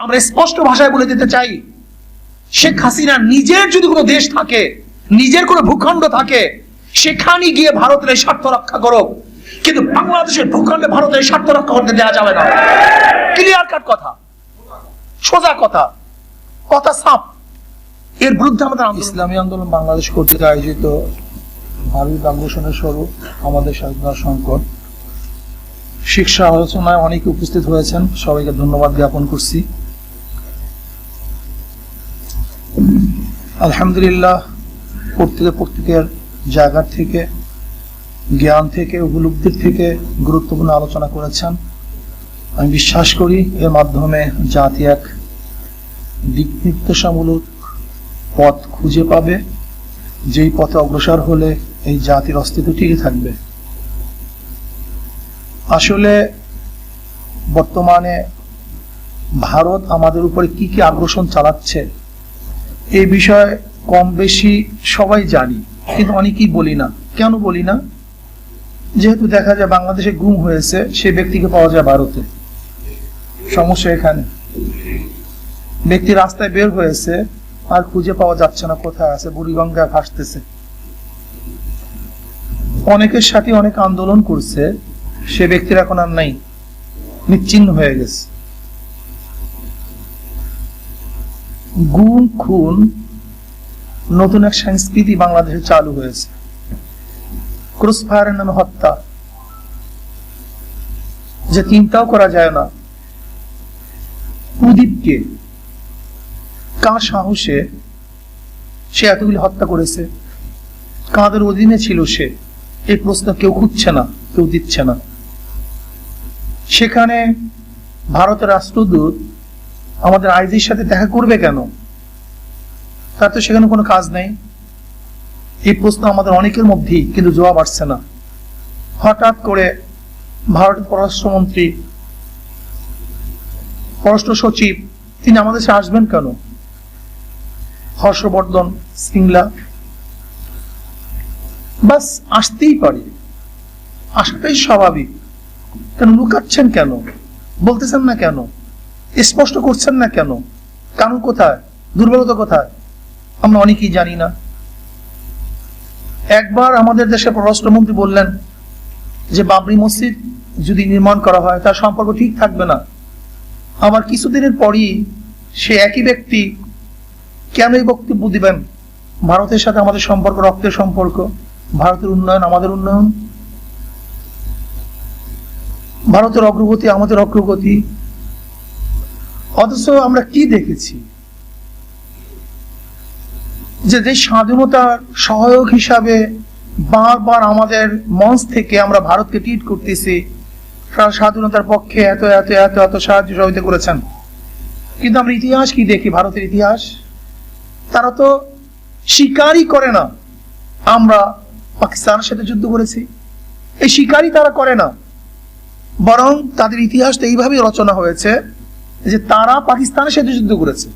আমরা স্পষ্ট ভাষায় বলে দিতে চাই, শেখ হাসিনা নিজের যদি কোনো দেশ থাকে, নিজের কোনো ভূখণ্ড থাকে, সেখানে গিয়ে ভারতের এই স্বার্থ রক্ষা করো, কিন্তু বাংলাদেশের ভূখণ্ডে ভারতের স্বার্থ রক্ষা করতে দেওয়া যাবে না। ক্লিয়ার কাট কথা, সোজা কথা, কথা সাফ। এর বিরুদ্ধে আমাদের ইসলামী আন্দোলন বাংলাদেশ কর্তৃক আয়োজিত ভারত আগ্রাসনের স্বরূপ আমাদের স্বাধীনতা সংকট শিক্ষা আলোচনায় অনেকে উপস্থিত হয়েছেন, সবাইকে ধন্যবাদ জ্ঞাপন করছি। আলহামদুলিল্লাহ, প্রত্যেকের জায়গা থেকে, জ্ঞান থেকে, উপলব্ধির থেকে গুরুত্বপূর্ণ আলোচনা করেছেন। আমি বিশ্বাস করি এর মাধ্যমে জাতি এক দিক নির্দেশামূলক পথ খুঁজে পাবে, যেই পথে অগ্রসর হলে এই জাতির অস্তিত্ব টিকে থাকবে। আসলে বর্তমানে ভারত আমাদের উপরে কি কি আগ্রাসন চালাচ্ছে এই বিষয়ে কম বেশি সবাই জানি, কিন্তু অনেকেই বলি না। কেন বলি না? যেহেতু দেখা যায় বাংলাদেশে গুম হয়েছে, সে ব্যক্তিকে পাওয়া যায় ভারতে। সমস্যা এখানে। ব্যক্তি রাস্তায় বের হয়েছে, আর খুঁজে পাওয়া যাচ্ছে না কোথায় আছে, বুড়িগঙ্গায় ভাসতেছে। অনেকের সাথে অনেক আন্দোলন করছে, সে ব্যক্তির এখন আর নাই, নিশ্চিহ্ন হয়ে গেছে। গুম খুন নতুন এক সংস্কৃতি বাংলাদেশে চালু হয়েছে। ক্রস ফায়ারের নামে হত্যা, যে চিন্তাও করা যায় না। প্রদীপকে কার সাহসে সে এতগুলি হত্যা করেছে, কাদের অধীনে ছিল সে, এই প্রশ্ন কেউ খুঁজছে না, কেউ দিচ্ছে না। সেখানে ভারতের রাষ্ট্রদূত আমাদের আইজির সাথে দেখা করবে কেন? তার তো সেখানে কোনো কাজ নেই। এই প্রশ্ন আমাদের অনেকের মধ্যেই, কিন্তু জবাব আসছে না। হঠাৎ করে ভারতের পররাষ্ট্রমন্ত্রী, পররাষ্ট্র সচিব, তিনি আমাদের দেশে আসবেন কেন? হর্ষবর্ধন সিংলা, বাস আসতেই পারে, আসাটাই স্বাভাবিক। কেন লুকাচ্ছেন কেন? বলতেছেন না কেন? স্পষ্ট করছেন না কেন? কারণ কোথায়? দুর্বলতা কোথায়? আমরা অনেকেই জানি না। একবার আমাদের দেশের পররাষ্ট্রমন্ত্রী বললেন যে বাবরি মসজিদ যদি নির্মাণ করা হয় তার সম্পর্ক ঠিক থাকবে না। আবার কিছুদিনের পরই সে একই ব্যক্তি কেন এই বক্তব্য দিবেন ভারতের সাথে আমাদের সম্পর্ক রক্তের সম্পর্ক, ভারতের উন্নয়ন আমাদের উন্নয়ন, ভারতের অগ্রগতি আমাদের অগ্রগতি। অথচ আমরা কি দেখেছি? যে দেশ স্বাধীনতার সহায়ক হিসাবে বারবার আমাদের মঞ্চ থেকে আমরা ভারতকে ট্রিট করতেছি, স্বাধীনতার পক্ষে এত এত এত এত সাহায্য সহযোগিতা করেছেন। কিন্তু আমরা ইতিহাস কি দেখি? ভারতের ইতিহাস তারা তো স্বীকারই করে না আমরা পাকিস্তানের সাথে যুদ্ধ করেছি, এই স্বীকারই তারা করে না। বরং তাদের ইতিহাস তো এইভাবেই রচনা হয়েছে যে তারা পাকিস্তানের সাথে যুদ্ধ করেছে,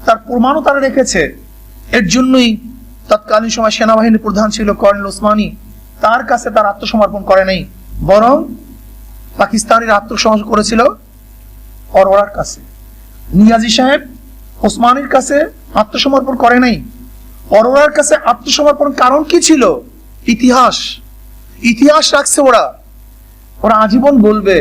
তার প্রমাণও তারা রেখেছে। এর জন্যই তৎকালীন সময় সেনাবাহিনীর প্রধান ছিল কর্নেল ওসমানী, তার কাছে তার আত্মসমর্পণ করে নাই, বরং পাকিস্তানের আত্মসমর্পণ করেছিল অরোরার কাছে। নিয়াজি সাহেব ওসমানীর কাছে আত্মসমর্পণ করে নাই, অরোরার কাছে আত্মসমর্পণ। কারণ কি ছিল? ইতিহাস, ইতিহাস রাখছে ওরা। ওরা আজীবন বলবে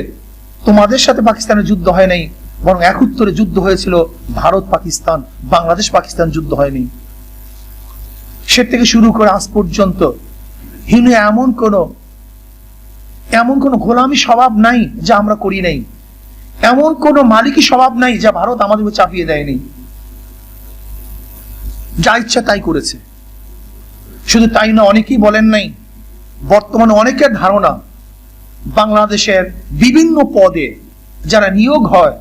তোমাদের সাথে পাকিস্তানের যুদ্ধ হয় নাই, বরং একাত্তরে যুদ্ধ হয়েছিল ভারত পাকিস্তান, বাংলাদেশ পাকিস্তান যুদ্ধ হয়নি। সে থেকে শুরু করে আজ পর্যন্ত হিন্দু এমন কোন গোলামি স্বভাব নাই যা আমরা করি নাই, এমন কোন মালিকি স্বভাব নাই যা ভারত আমাদের চাপিয়ে দেয়নি। যা ইচ্ছা তাই করেছে। শুধু তাই না, অনেকেই বলেন নাই, বর্তমানে অনেকের ধারণা বাংলাদেশের বিভিন্ন পদে যারা নিয়োগ হয়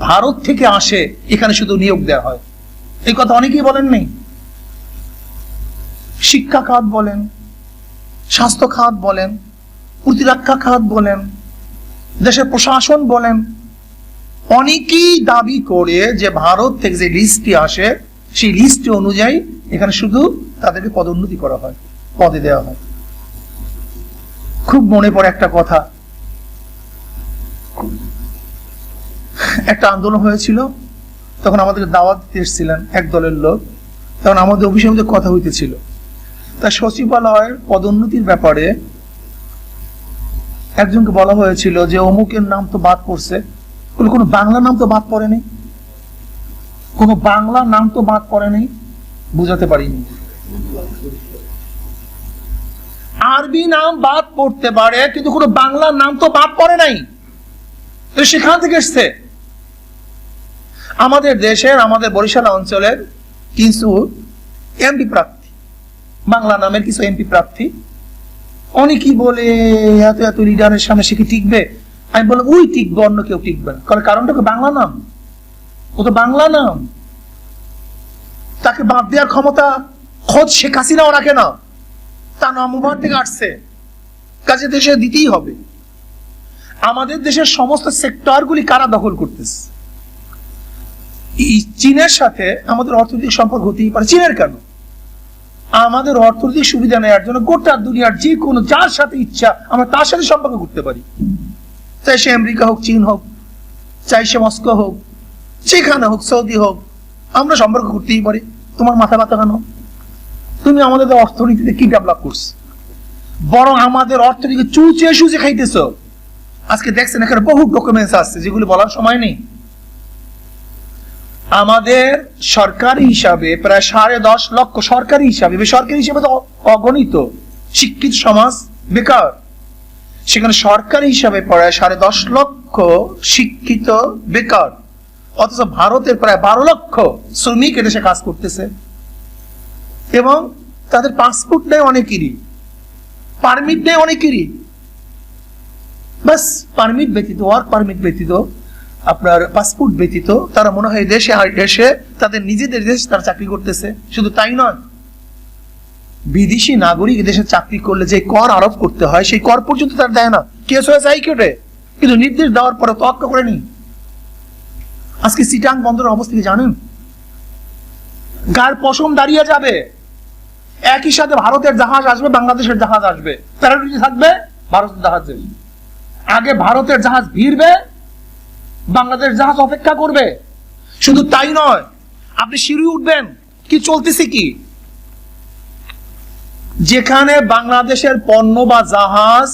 ভারত থেকে আসে, এখানে শুধু নিয়োগ দেওয়া হয়। এই কথা অনেকেই বলেন নাই। শিক্ষা খাত বলেন, স্বাস্থ্য খাত বলেন, প্রতিরক্ষা খাত বলেন, দেশের প্রশাসন বলেন, অনেকেই দাবি করে যে ভারত থেকে যে লিস্টটি আসে সেই লিস্ট অনুযায়ী এখানে শুধু তাদেরকে পদোন্নতি করা হয়, পদে দেওয়া হয়। খুব মনে পড়ে একটা কথা, একটা আন্দোলন হয়েছিল তখন আমাদেরকে দাওয়াত দিতে এসেছিলেন এক দলের লোক, তখন আমাদের অফিসের মধ্যে কথা হইতেছিল। তা সচিবালয়ের পদোন্নতির ব্যাপারে একজনকে বলা হয়েছিল যে অমুকের নাম তো বাদ পড়ছে, কোনো বাংলা নাম তো বাদ পড়েনি, কোনো বাংলা নাম তো বাদ পড়েনি, বুঝাতে পারিনি। আরবি নাম বাদ পড়তে পারে কিন্তু কোনো বাংলা নাম তো বাদ পড়ে নাই, তো সেখান থেকে এসছে। আমাদের দেশের, আমাদের বরিশাল অঞ্চলের কিছু এমপি প্রার্থী, বাংলা নামের কিছু এমপি প্রার্থী, অনেকেই বলে এত এত লিডারের সামনে সে কি টিকবে? আমি বললাম ওই টিকবে, অন্য কেউ টিকবে না। কারণ কারণটা বাংলা নাম, ও তো বাংলা নাম, তাকে বাদ দেওয়ার ক্ষমতা খোঁজ শেখ হাসিনাও রাখে না, তা নাম ওভার থেকে আসছে, কাজে দেশে দিতেই হবে। আমাদের দেশের সমস্ত সেক্টরগুলি কারা দখল করতেছে? চীনের সাথে আমাদের অর্থনৈতিক সম্পর্ক হতেই পারে। চীনের কেন? আমাদের অর্থনৈতিক সুবিধা নেওয়ার জন্য গোটা দুনিয়ার যে কোনো যার সাথে ইচ্ছা আমরা তার সাথে সম্পর্ক করতে পারি, চাই সে আমেরিকা হোক, চীন হোক, চাই সে মস্কো হোক, যেখানে হোক, সৌদি হোক, আমরা সম্পর্ক করতেই পারি। তোমার মাথা ব্যথা কেন? তুমি আমাদের অর্থনীতিতে কি ডেভেলপ করছো? বরং আমাদের অর্থনীতিকে চুচে সুচে খাইতেছ। আজকে দেখছেন এখানে বহু ডকুমেন্টস আসছে যেগুলি বলার সময় নেই। আমাদের সরকারি হিসাবে প্রায় 10.5 লক্ষ, সরকারি হিসাবে, বেসরকারি হিসাবে তো অগণিত শিক্ষিত সমাজ বেকার, সেখানে সরকারি হিসাবে প্রায় 10.5 লক্ষ শিক্ষিত বেকার, অথচ ভারতের প্রায় 12 লক্ষ শ্রমিক এদেশে কাজ করতেছে এবং তাদের পাসপোর্ট নেই অনেকেরই, পারমিট নেই অনেকেরই, বাস পারমিট ব্যতীত, ওয়ার্ক পারমিট ব্যতীত, আপনার পাসপোর্ট ব্যতীত তারা মনে হয় দেশে এসে তাদের নিজেদের দেশ তারা চাকরি করতেছে। শুধু তাই নয়, বিদেশি নাগরিক দেশে চাকরি করলে যে কর আরোপ করতে হয় সেই কর পর্যন্ত তারা দেয় না। কেস হয়েছে হাইকোর্টে, কিন্তু নির্দেশ দেওয়ার পরে তোয়াক্কা করেনি। আজকে চিটাং বন্দরের অবস্থা কি জানেন? গায়ের পশম দাঁড়িয়ে যাবে। একই সাথে ভারতের জাহাজ আসবে, বাংলাদেশের জাহাজ আসবে, প্যারাডি থাকবে ভারতের জাহাজে। আগে ভারতের জাহাজ ভিড়বে, বাংলাদেশ জাহাজ অপেক্ষা করবে। শুধু তাই নয়, আপনি সিঁড়ি উঠবেন, কি চলতেছে কি, যেখানে বাংলাদেশের পণ্য বা জাহাজ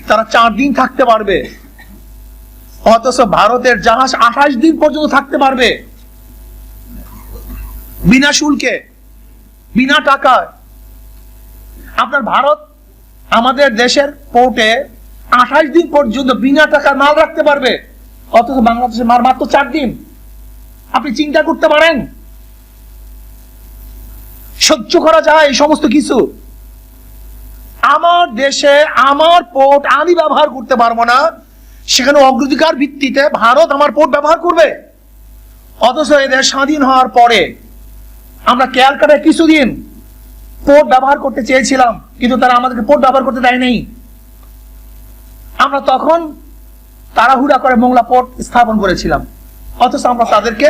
তারা 4 দিন থাকতে পারবে, অথচ ভারতের জাহাজ 28 দিন পর্যন্ত থাকতে পারবে বিনা শুল্কে, বিনা টাকায়। আপনার ভারত আমাদের দেশের পোর্টে 28 দিন পর্যন্ত বিনা টাকার মাল রাখতে পারবে, অথচ বাংলাদেশের মাল মাত্র 4 দিন। আপনি চিন্তা করতে পারেন? সহ্য করা যায় এই সমস্ত কিছু? আমার দেশে আমার পোর্ট আমি ব্যবহার করতে পারবো না, সেখানে অগ্রাধিকার ভিত্তিতে ভারত আমার পোর্ট ব্যবহার করবে। অথচ এদের স্বাধীন হওয়ার পরে আমরা ক্যালকাটায় কিছুদিন পোর্ট ব্যবহার করতে চেয়েছিলাম, কিন্তু তারা আমাদেরকে পোর্ট ব্যবহার করতে দেয় নাই। আমরা তখন তাড়াহুড়া করে মোংলা পোর্ট স্থাপন করেছিলাম, অথচ আমরা তাদেরকে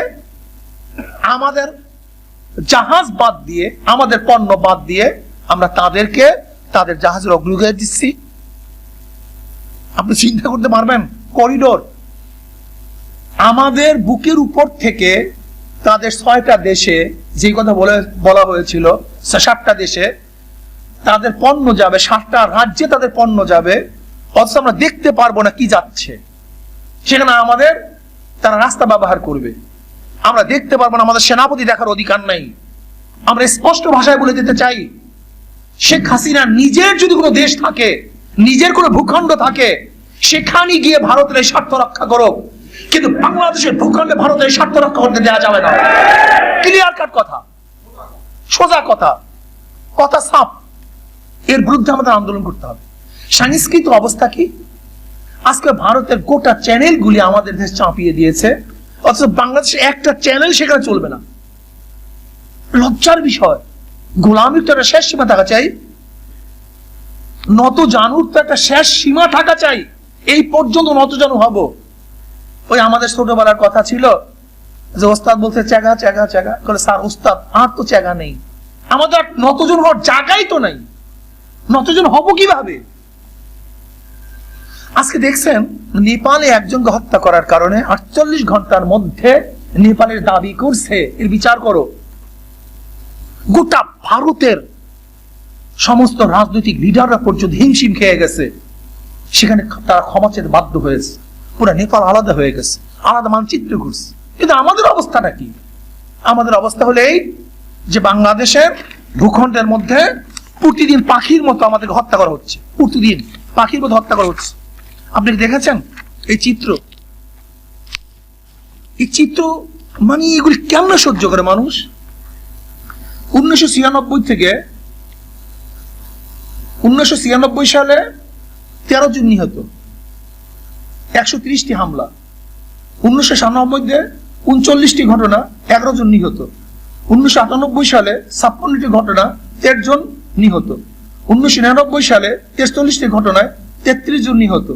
আমাদের জাহাজ বাদ দিয়ে, আমাদের পণ্য বাদ দিয়ে আমরা তাদেরকে তাদের জাহাজের অগ্রাধিকার দিচ্ছি। আপনি চিন্তা করতে পারবেন? করিডোর আমাদের বুকের উপর থেকে তাদের 6টা দেশে, যে কথা বলা হয়েছিল 7টা দেশে তাদের পণ্য যাবে, 7টা রাজ্যে তাদের পণ্য যাবে, অথচ আমরা দেখতে পারবো না কি যাচ্ছে। সেখানে আমাদের তারা রাস্তা ব্যবহার করবে, আমরা দেখতে পারবো না, আমাদের সেনাপতি দেখার অধিকার নাই। আমরা স্পষ্ট ভাষায় বলে দিতে চাই, শেখ হাসিনা নিজের যদি কোনো দেশ থাকে, নিজের কোনো ভূখণ্ড থাকে, সেখানে গিয়ে ভারতের এই স্বার্থ রক্ষা করুক, কিন্তু বাংলাদেশের ভূখণ্ডে ভারতের এই স্বার্থ রক্ষা করতে দেওয়া যাবে না। ক্লিয়ার কাট কথা, সোজা কথা, কথা সাফ। এর বিরুদ্ধে আমাদের আন্দোলন করতে হবে। সাংস্কৃতিক অবস্থা কি? আজকে ভারতের গোটা চ্যানেলগুলি আমাদের দেশ চাপিয়ে দিয়েছে, অথচ বাংলাদেশে একটা চ্যানেল সেখানে চলবে না। লজ্জার বিষয়। গোলামির তো একটা শেষ সীমা থাকা চাই, নত জানুর তো একটা শেষ সীমা থাকা চাই। এই পর্যন্ত নত জানু হব। ওই আমাদের ছোটবেলার কথা ছিল যে ওস্তাদ বলছে চ্যাগা চ্যাগা চ্যাগা, স্যার ওস্তাদ আর তো চ্যাগা নেই, আমাদের নতজন হওয়ার জায়গাই তো নাই, নতজন হব কিভাবে? আজকে দেখছেন নেপালে একজনকে হত্যা করার কারণে 48 ঘন্টার মধ্যে নেপালের দাবি করছে, এর বিচার করো। গোটা ভারতের সমস্ত রাজনৈতিক লিডাররা পর্যন্ত হিমশিম খেয়ে গেছে, সেখানে তারা ক্ষমা চেতে বাধ্য হয়েছে। পুরো নেপাল আলাদা হয়ে গেছে, আলাদা মানচিত্র ঘুরছে। কিন্তু আমাদের অবস্থাটা কি? আমাদের অবস্থা হলো এই যে বাংলাদেশের ভূখণ্ডের মধ্যে প্রতিদিন পাখির মতো আমাদেরকে হত্যা করা হচ্ছে, প্রতিদিন পাখির মতো হত্যা করা হচ্ছে। আপনি দেখেছেন এই চিত্র? এই চিত্র মানে এগুলি কেমন সহ্য করে মানুষ? 1996 থেকে 1996 সালে 13 জন নিহত, 130টি হামলা। 1997 39টি ঘটনা, 11 জন নিহত। 1998 সালে 56টি ঘটনা, 13 জন নিহত। 1999 সালে 43টি ঘটনায় 33 জন নিহত।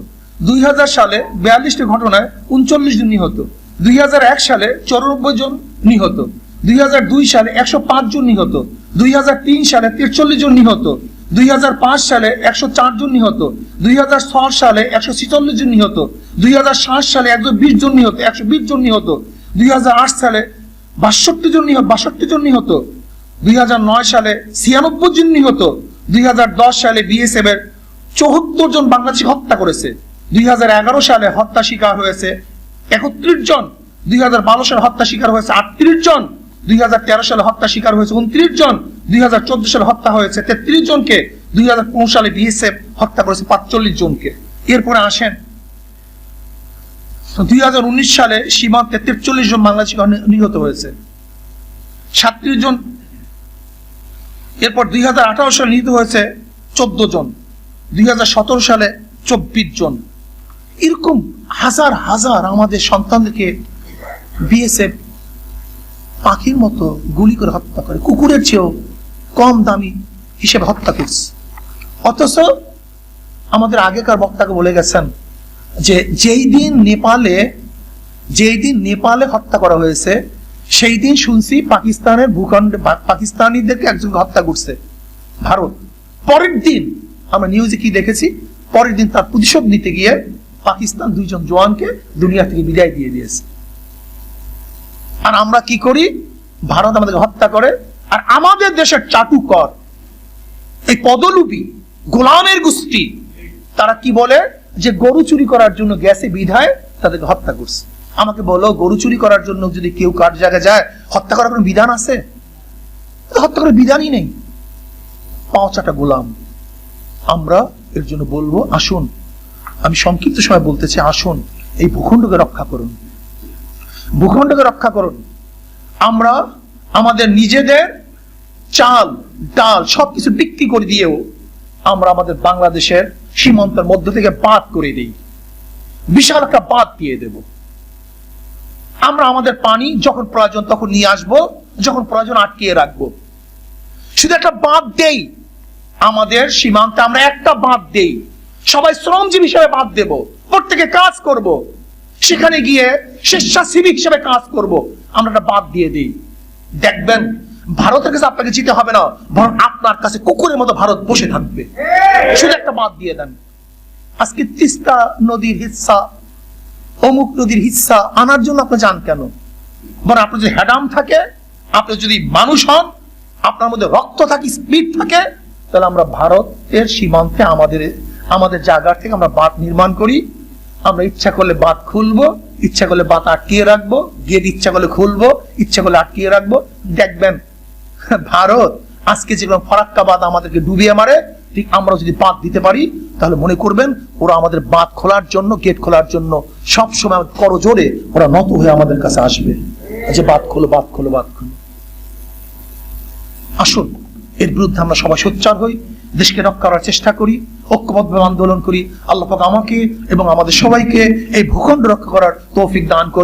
2000 সালে 42টি ঘটনায় 39 জন নিহত। 2001 সালে 94 জন নিহত। 2002 সালে 105 জন নিহত। 2003 সালে 43 জন নিহত। 2005 সালে 104 জন নিহত। 2006 সালে 146 জন নিহত। 2007 সালে 120 জন নিহত, 120 জন নিহত। 2008 সালে 62 জন নিহত, 62 জন নিহত। 2009 সালে 96 জন নিহত। 2010 সালে বিএসএফ এর 74 জন বাংলাদেশি হত্যা করেছে। 2011 সালে হত্যা শিকার হয়েছে 31 জন। 2012 সালে হত্যা শিকার হয়েছে 38 জন। 2013 সালে হত্যা শিকার হয়েছে 29 জন। 2014 সালে হত্যা হয়েছে 33 জনকে। 2015 সালে বিএসএফ হত্যা করেছে 45 জনকে। এরপরে আসেন 2019 সালে সীমান্তে 43 জন বাংলাদেশি নিহত হয়েছে, 37 জন। এরপর 2018 সালে নিহত হয়েছে 14 জন। 2017 সালে 24 জন। এরকম হাজার হাজার আমাদের সন্তানদেরকে বিএসএফ পাখির মতো গুলি করে হত্যা করে, কুকুরের চেয়েও কম দামি হিসেবে হত্যা করছে। অথচ আমাদের আগেকার বক্তাকে বলে গেছেন যে যেই দিন নেপালে হত্যা করা হয়েছে, সেই দিন শুনছি পাকিস্তানের ভূখণ্ডে পাকিস্তানিদেরকে একজনকে হত্যা করছে ভারত। পরের দিন আমরা নিউজে কি দেখেছি, পরের দিন তার প্রতিশোধ নিতে গিয়ে পাকিস্তান 2 জন জওয়ানকে দুনিয়া থেকে বিদায় দিয়ে দিয়েছে। আর আমরা কি করি? ভারত আমাদেরকে হত্যা করে, আর আমাদের দেশের চাটুকর, এই পদলোভী গোলামের গোষ্ঠী, তারা কি বলে যে গরু চুরি করার জন্য গেছে বিধায় তাদেরকে হত্যা করছে। আমাকে বলো, গরু চুরি করার জন্য যদি কেউ কার জায়গায় যায়, হত্যা করার কোনো বিধান আছে? হত্যা করার বিধানই নেই। পাঁচাটা গোলাম। আমরা এর জন্য বলবো, আসুন, আমি সংক্ষিপ্ত সময় বলতেছি, আসুন এই ভূখণ্ডকে রক্ষা করুন, ভূখণ্ডকে রক্ষা করুন। আমরা আমাদের নিজেদের চাল ডাল সবকিছু বিক্রি করে দিয়েও আমরা আমাদের বাংলাদেশের সীমান্তের মধ্য থেকে বাদ করে দিই, বিশাল একটা বাদ দিয়ে দেব। আমরা আমাদের পানি যখন প্রয়োজন তখন নিয়ে আসবো, যখন প্রয়োজন আটকিয়ে রাখবো। শুধু একটা বাদ দেই, আমাদের সীমান্তে আমরা একটা বাদ দেই, সবাই শ্রমজীবী হিসেবে বাদ দেব, প্রত্যেকে কাজ করব, সেখানে গিয়ে স্বেচ্ছাসেবী হিসেবে কাজ করব। আমরা একটা বাদ দিয়ে দিই, দেখবেন ভারতের কাছে আপনাকে যেতে হবে না, বরং আপনার কাছে কুকুরের মতো ভারত বসে থাকবে। শুধু একটা বাদ দিয়ে দেন। আজকে তিস্তা নদীর হিস্সা, অমুক নদীর হিস্সা আনার জন্য আপনি যান কেন? বরং আপনার যদি হ্যাডাম থাকে, আপনি যদি মানুষ হন, আপনার মধ্যে রক্ত থাকে, স্পিড থাকে, তাহলে আমরা ভারতের সীমান্তে আমাদের জায়গা থেকে আমরা বাঁধ নির্মাণ করি। আমরা ইচ্ছা করলে বাঁধ খুলবো, ইচ্ছা করলে বাঁধ আটকিয়ে রাখবো, গেট ইচ্ছা করলে খুলবো, ইচ্ছা করলে আটকিয়ে রাখবো। দেখবেন ভারত আজকে যেগুলো ফারাক্কা বাঁধ আমাদেরকে ডুবিয়ে মারে, ঠিক আমরা যদি বাঁধ দিতে পারি, তাহলে মনে করবেন ওরা আমাদের বাঁধ খোলার জন্য, গেট খোলার জন্য সবসময় করজোরে ওরা নত হয়ে আমাদের কাছে আসবে, যে বাঁধ খোলো, বাঁধ খোলো, বাঁধ খোলো। আসুন এর বিরুদ্ধে আমরা সবাই সোচ্চার হই, দেশকে রক্ষা করার চেষ্টা করি, ঐক্যবদ্ধভাবে আন্দোলন করি। আল্লাহ পাক আমাকে এবং আমাদের সবাইকে এই ভূখণ্ড রক্ষা করার তৌফিক দান করুন।